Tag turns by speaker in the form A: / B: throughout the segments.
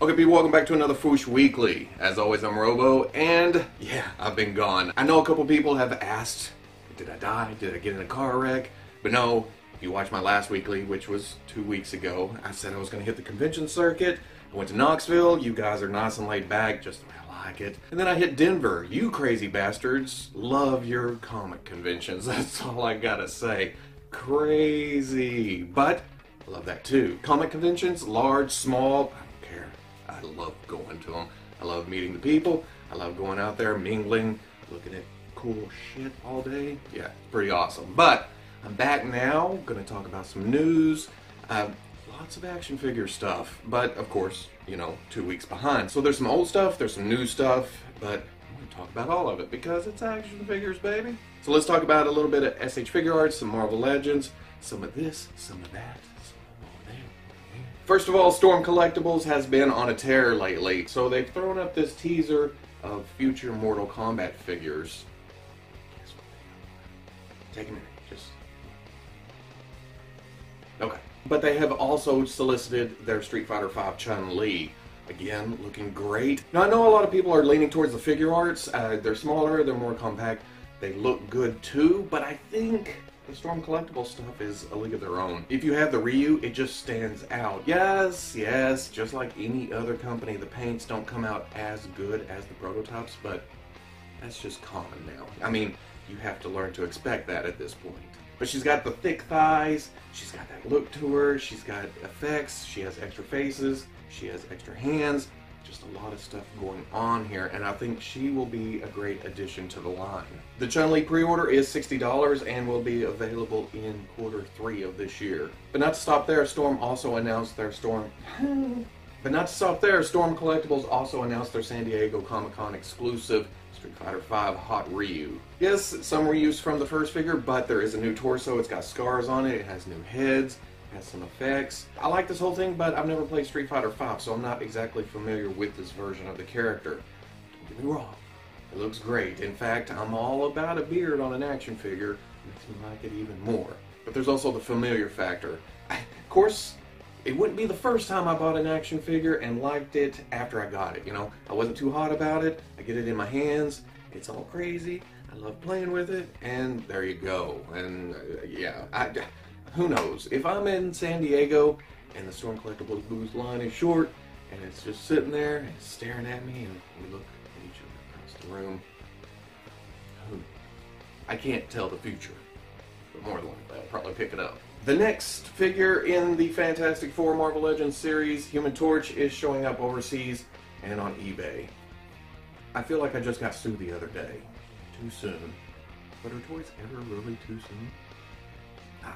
A: Okay, people, welcome back to another Fwoosh Weekly. As always, I'm Robo, and yeah, I've been gone. I know a couple people have asked, did I die? Did I get in a car wreck? But no, if you watched my last weekly, which was 2 weeks ago, I said I was going to hit the convention circuit. I went to Knoxville. You guys are nice and laid back, just the way I like it. And then I hit Denver. You crazy bastards love your comic conventions. That's all I gotta say. Crazy. But I love that too. Comic conventions, large, small, I love going to them. I love meeting the people. I love going out there, mingling, looking at cool shit all day. Yeah, pretty awesome. But I'm back now. Going to talk about some news. Lots of action figure stuff. But, of course, you know, 2 weeks behind. So there's some old stuff, there's some new stuff. But I'm going to talk about all of it because it's action figures, baby. So let's talk about a little bit of SH Figuarts, some Marvel Legends, some of this, some of that. First of all, Storm Collectibles has been on a tear lately, so they've thrown up this teaser of future Mortal Kombat figures. Guess what they are? Take a minute, just... Okay. But they have also solicited their Street Fighter V Chun-Li. Again, looking great. Now, I know a lot of people are leaning towards the Figuarts. They're smaller, they're more compact, they look good too, but I think the Storm Collectibles stuff is a league of their own. If you have the Ryu, it just stands out. Yes, just like any other company, the paints don't come out as good as the prototypes, but that's just common now. I mean, you have to learn to expect that at this point. But she's got the thick thighs, she's got that look to her, she's got effects, she has extra faces, she has extra hands, just a lot of stuff going on here, and I think she will be a great addition to the line. The Chun-Li pre-order is $60 and will be available in Q3 of this year. But not to stop there, Storm Collectibles also announced their San Diego Comic-Con exclusive Street Fighter V Hot Ryu. Yes, some reuse from the first figure, but there is a new torso, it's got scars on it, it has new heads, has some effects. I like this whole thing, but I've never played Street Fighter V, so I'm not exactly familiar with this version of the character. Don't get me wrong, it looks great. In fact, I'm all about a beard on an action figure. Makes me like it even more. But there's also the familiar factor. Of course, it wouldn't be the first time I bought an action figure and liked it after I got it. You know, I wasn't too hot about it. I get it in my hands. It's all crazy. I love playing with it, and there you go. And yeah, who knows? If I'm in San Diego and the Storm Collectibles booth line is short and it's just sitting there and it's staring at me and we look at each other across the room, I can't tell the future, but more than likely I'll probably pick it up. The next figure in the Fantastic Four Marvel Legends series, Human Torch, is showing up overseas and on eBay. I feel like I just got sued the other day. Too soon. But are toys ever really too soon?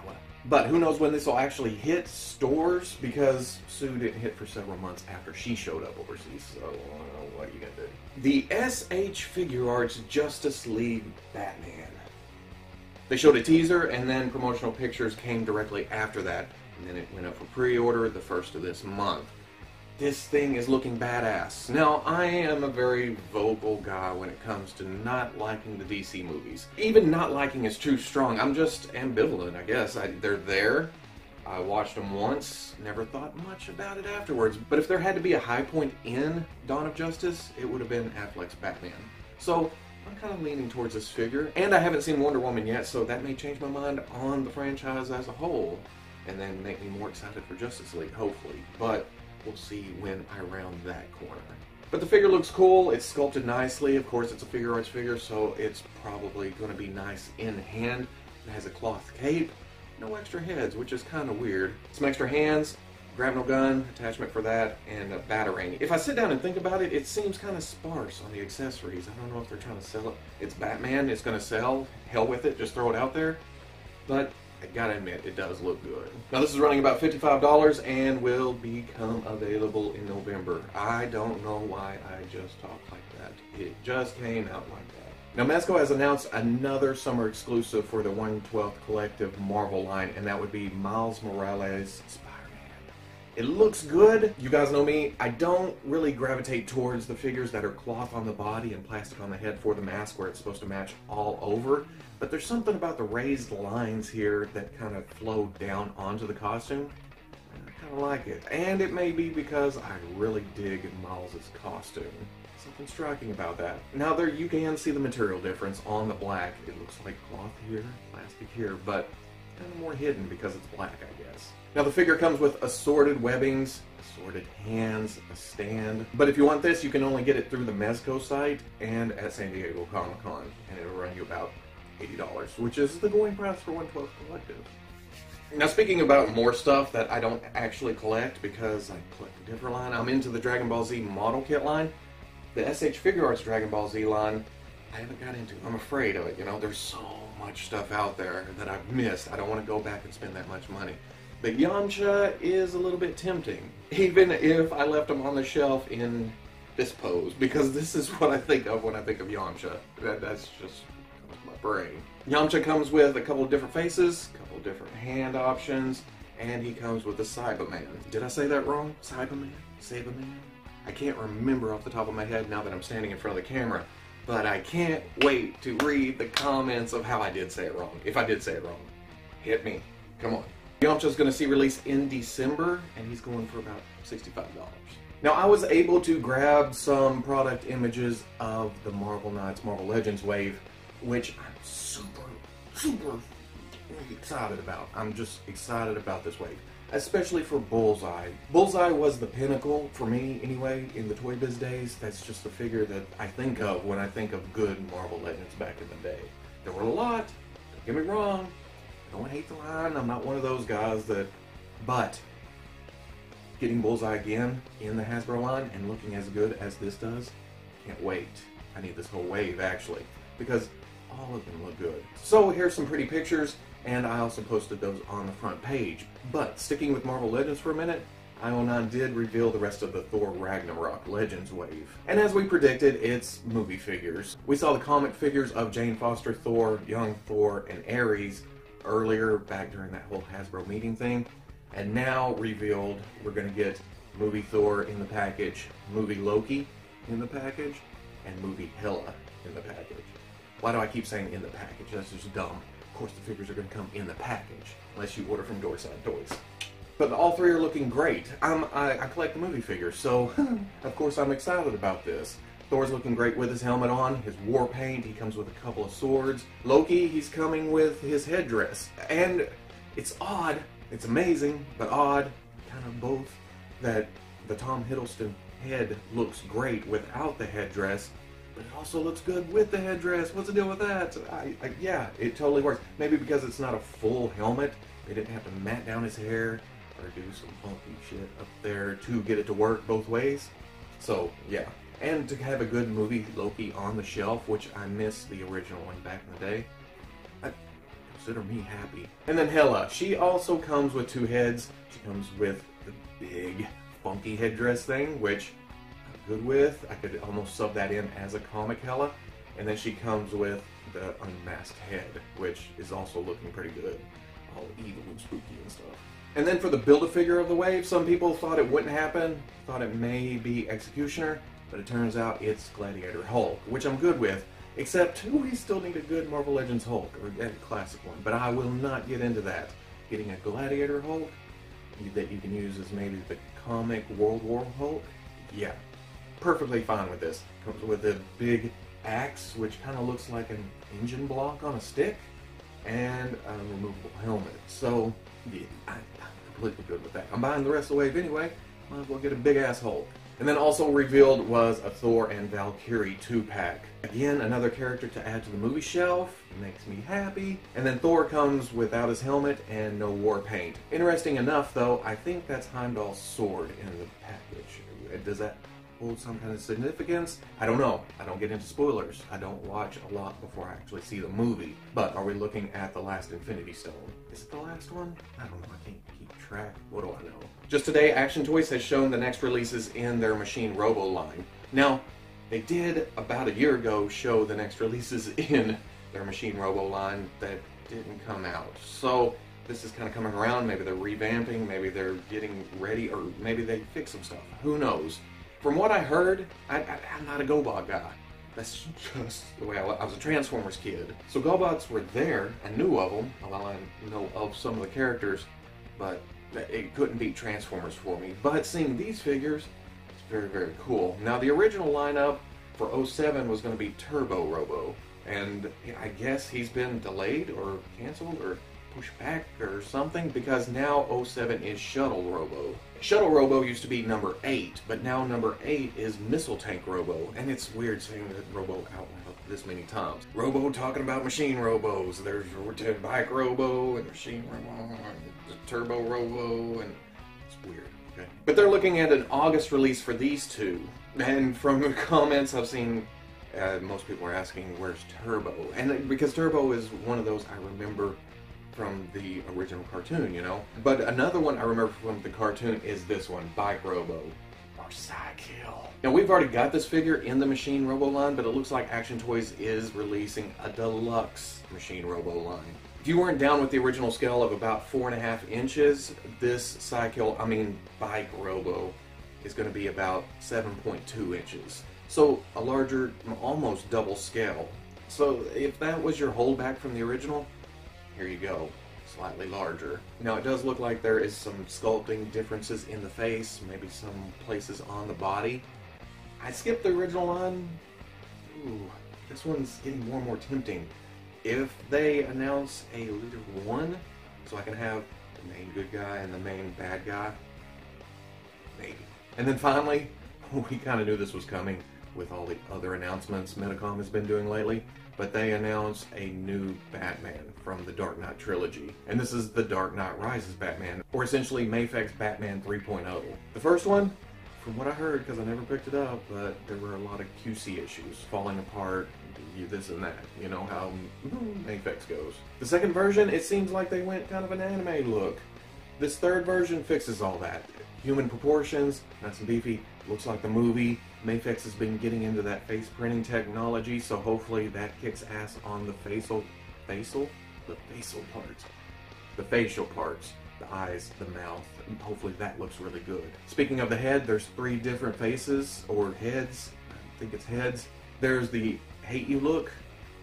A: Well. But who knows when this will actually hit stores, because Sue didn't hit for several months after she showed up overseas, so what are you gonna do? The SH Figuarts Justice League Batman. They showed a teaser, and then promotional pictures came directly after that, and then it went up for pre-order the 1st of this month. This thing is looking badass. Now, I am a very vocal guy when it comes to not liking the DC movies. Even not liking is too strong. I'm just ambivalent, I guess. They're there. I watched them once, never thought much about it afterwards. But if there had to be a high point in Dawn of Justice, it would have been Affleck's Batman. So, I'm kind of leaning towards this figure. And I haven't seen Wonder Woman yet, so that may change my mind on the franchise as a whole. And then make me more excited for Justice League, hopefully. But we'll see when I round that corner. But the figure looks cool, it's sculpted nicely. Of course, it's a Figuarts figure, so it's probably going to be nice in hand. It has a cloth cape, no extra heads, which is kind of weird. Some extra hands, grapnel gun, attachment for that, and a batarang. If I sit down and think about it, it seems kind of sparse on the accessories. I don't know if they're trying to sell it. It's Batman, it's going to sell. Hell with it, just throw it out there. But I gotta admit, it does look good. Now this is running about $55 and will become available in November. I don't know why I just talked like that. It just came out like that. Now Mezco has announced another summer exclusive for the 1/12 Collective Marvel line, and that would be Miles Morales Spider-Man. It looks good. You guys know me, I don't really gravitate towards the figures that are cloth on the body and plastic on the head for the mask where it's supposed to match all over. But there's something about the raised lines here that kind of flow down onto the costume. I kind of like it. And it may be because I really dig Miles' costume. Something striking about that. Now there you can see the material difference on the black. It looks like cloth here, plastic here, but kind of more hidden because it's black, I guess. Now the figure comes with assorted webbings, assorted hands, a stand. But if you want this, you can only get it through the Mezco site and at San Diego Comic-Con, and it'll run you about $80, which is the going price for 1/12 collective. Now speaking about more stuff that I don't actually collect because I collect a different line, I'm into the Dragon Ball Z model kit line. The SH Figuarts Dragon Ball Z line, I haven't got into. I'm afraid of it, you know, there's so much stuff out there that I've missed. I don't want to go back and spend that much money. But Yamcha is a little bit tempting, even if I left him on the shelf in this pose, because this is what I think of when I think of Yamcha. That's just my brain. Yamcha comes with a couple of different faces, a couple of different hand options, and he comes with a Cyberman. Did I say that wrong? Cyberman? Cyberman? I can't remember off the top of my head now that I'm standing in front of the camera, but I can't wait to read the comments of how I did say it wrong. If I did say it wrong, hit me. Come on. Yamcha's going to see release in December, and he's going for about $65. Now, I was able to grab some product images of the Marvel Knights Marvel Legends wave, which I'm super excited about. I'm just excited about this wave, especially for Bullseye. Bullseye was the pinnacle, for me anyway, in the Toy Biz days. That's just the figure that I think of when I think of good Marvel Legends back in the day. There were a lot, don't get me wrong. Don't hate the line, I'm not one of those guys that, but getting Bullseye again in the Hasbro line and looking as good as this does, can't wait. I need this whole wave actually, because all of them look good. So here's some pretty pictures, and I also posted those on the front page. But sticking with Marvel Legends for a minute, IO9 did reveal the rest of the Thor Ragnarok Legends wave. And as we predicted, it's movie figures. We saw the comic figures of Jane Foster Thor, Young Thor, and Ares earlier, back during that whole Hasbro meeting thing, and now revealed we're going to get movie Thor in the package, movie Loki in the package, and movie Hela in the package. Why do I keep saying in the package? That's just dumb. Of course the figures are going to come in the package, unless you order from Doorside Toys. But all three are looking great. I collect the movie figures, so of course I'm excited about this. Thor's looking great with his helmet on, his war paint, he comes with a couple of swords. Loki, he's coming with his headdress. And it's odd, it's amazing, but odd, kind of both, that the Tom Hiddleston head looks great without the headdress, but it also looks good with the headdress. What's the deal with that? Yeah, it totally works. Maybe because it's not a full helmet, they didn't have to mat down his hair or do some funky shit up there to get it to work both ways. So, yeah. And to have a good movie Loki on the shelf, which I missed the original one back in the day, I consider me happy. And then Hela, she also comes with two heads. She comes with the big funky headdress thing, which I'm good with. I could almost sub that in as a comic Hela. And then she comes with the unmasked head, which is also looking pretty good. All evil and spooky and stuff. And then for the Build-A-Figure of the wave, some people thought it wouldn't happen, thought it may be Executioner, but it turns out it's Gladiator Hulk, which I'm good with, except we still need a good Marvel Legends Hulk, or a classic one, but I will not get into that. Getting a Gladiator Hulk that you can use as maybe the comic World War Hulk, yeah, perfectly fine with this. Comes with a big axe, which kind of looks like an engine block on a stick, and a removable helmet. So, yeah, I'm completely good with that. I'm buying the rest of the wave anyway, might as well get a big ass Hulk. And then also revealed was a Thor and Valkyrie 2-pack. Again, another character to add to the movie shelf. Makes me happy. And then Thor comes without his helmet and no war paint. Interesting enough, though, I think that's Heimdall's sword in the package. Does that hold some kind of significance? I don't know. I don't get into spoilers. I don't watch a lot before I actually see the movie. But are we looking at the last Infinity Stone? Is it the last one? I don't know. I can't keep track. What do I know? Just today, Action Toys has shown the next releases in their Machine Robo line. Now, they did about a year ago show the next releases in their Machine Robo line that didn't come out. So this is kind of coming around. Maybe they're revamping, maybe they're getting ready, or maybe they fix some stuff. Who knows? From what I heard, I'm not a GoBot guy. That's just the way I was a Transformers kid. So GoBots were there, I knew of them, although I know of some of the characters, but it couldn't beat Transformers for me. But seeing these figures, it's very, very cool. Now, the original lineup for '07 was going to be Turbo Robo, and I guess he's been delayed or canceled or pushed back or something, because now '07 is Shuttle Robo. Shuttle Robo used to be number 8, but now number 8 is Missile Tank Robo, and it's weird saying that Robo out loud this many times. Robo talking about machine robos. There's Bike Robo and Machine Robo and Turbo Robo, and it's weird. Okay. But they're looking at an August release for these two, and from the comments I've seen, most people are asking, where's Turbo? And because Turbo is one of those I remember from the original cartoon, you know? But another one I remember from the cartoon is this one, Bike Robo, or Psykill. Now, we've already got this figure in the Machine Robo line, but it looks like Action Toys is releasing a deluxe Machine Robo line. If you weren't down with the original scale of about 4.5 inches, this Bike Robo is going to be about 7.2 inches. So a larger, almost double scale. So if that was your holdback from the original, here you go, slightly larger. Now, it does look like there is some sculpting differences in the face, maybe some places on the body. I skipped the original line. Ooh, this one's getting more and more tempting. If they announce a Leader 1, so I can have the main good guy and the main bad guy, maybe. And then finally, we kind of knew this was coming with all the other announcements Medicom has been doing lately, but they announced a new Batman from the Dark Knight trilogy. And this is the Dark Knight Rises Batman, or essentially MAFEX Batman 3.0. The first one, from what I heard, because I never picked it up, but there were a lot of QC issues, falling apart, this and that. You know how MAFEX goes. The second version, it seems like they went kind of an anime look. This third version fixes all that. Human proportions, nice and beefy, looks like the movie. MAFEX has been getting into that face printing technology, so hopefully that kicks ass on the facial parts, the eyes, the mouth, and hopefully that looks really good. Speaking of the head, there's 3 different faces, or heads, I think it's heads. There's the Hate You look,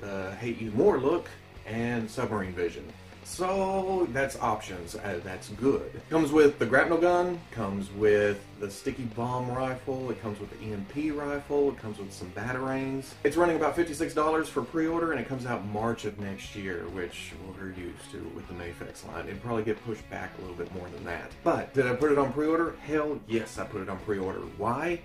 A: the Hate You More look, and Submarine Vision. So that's options, that's good. Comes with the grapnel gun, comes with the sticky bomb rifle, it comes with the EMP rifle, it comes with some batarangs. It's running about $56 for pre-order, and it comes out March of next year, which we're used to with the MAFEX line. It'd probably get pushed back a little bit more than that. But did I put it on pre-order? Hell yes, I put it on pre-order. Why?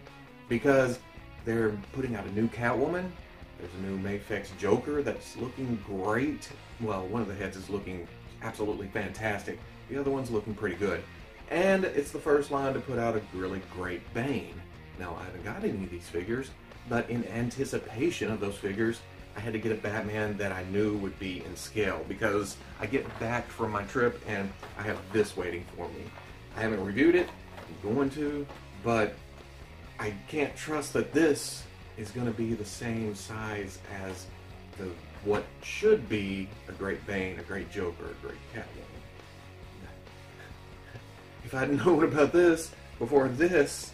A: Because they're putting out a new Catwoman. There's a new MAFEX Joker that's looking great. Well, one of the heads is looking absolutely fantastic. The other one's looking pretty good. And it's the first line to put out a really great Bane. Now, I haven't got any of these figures, but in anticipation of those figures, I had to get a Batman that I knew would be in scale, because I get back from my trip and I have this waiting for me. I haven't reviewed it, I'm going to, but I can't trust that this is going to be the same size as what should be a great Bane, a great Joker, a great Catwoman. If I'd known about this before this,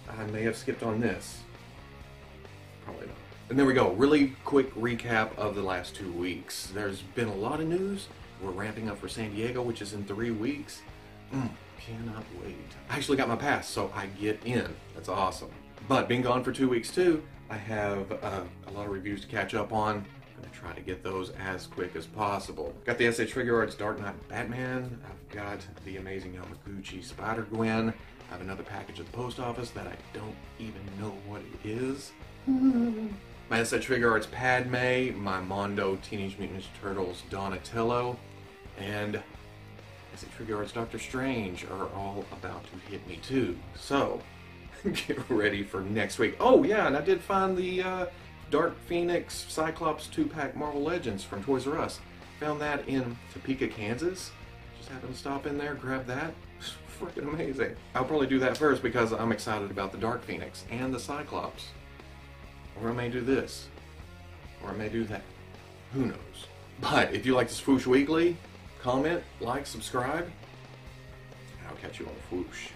A: I may have skipped on this. Probably not. And there we go. Really quick recap of the last 2 weeks. There's been a lot of news. We're ramping up for San Diego, which is in 3 weeks. Cannot wait. I actually got my pass, so I get in. That's awesome. But being gone for 2 weeks too, I have a lot of reviews to catch up on. I'm going to try to get those as quick as possible. Got the SH Figuarts Dark Knight Batman. I've got the amazing Yamaguchi Spider-Gwen. I have another package at the post office that I don't even know what it is. My SH Figuarts Padme, my Mondo Teenage Mutant Ninja Turtles Donatello, and SH Figuarts Doctor Strange are all about to hit me too. So, get ready for next week. Oh yeah, and I did find the Dark Phoenix Cyclops 2-pack Marvel Legends from Toys R Us. Found that in Topeka, Kansas. Just happened to stop in there, grab that. It's freaking amazing. I'll probably do that first because I'm excited about the Dark Phoenix and the Cyclops. Or I may do this. Or I may do that. Who knows? But if you like this Fwoosh Weekly, comment, like, subscribe, and I'll catch you on the Fwoosh.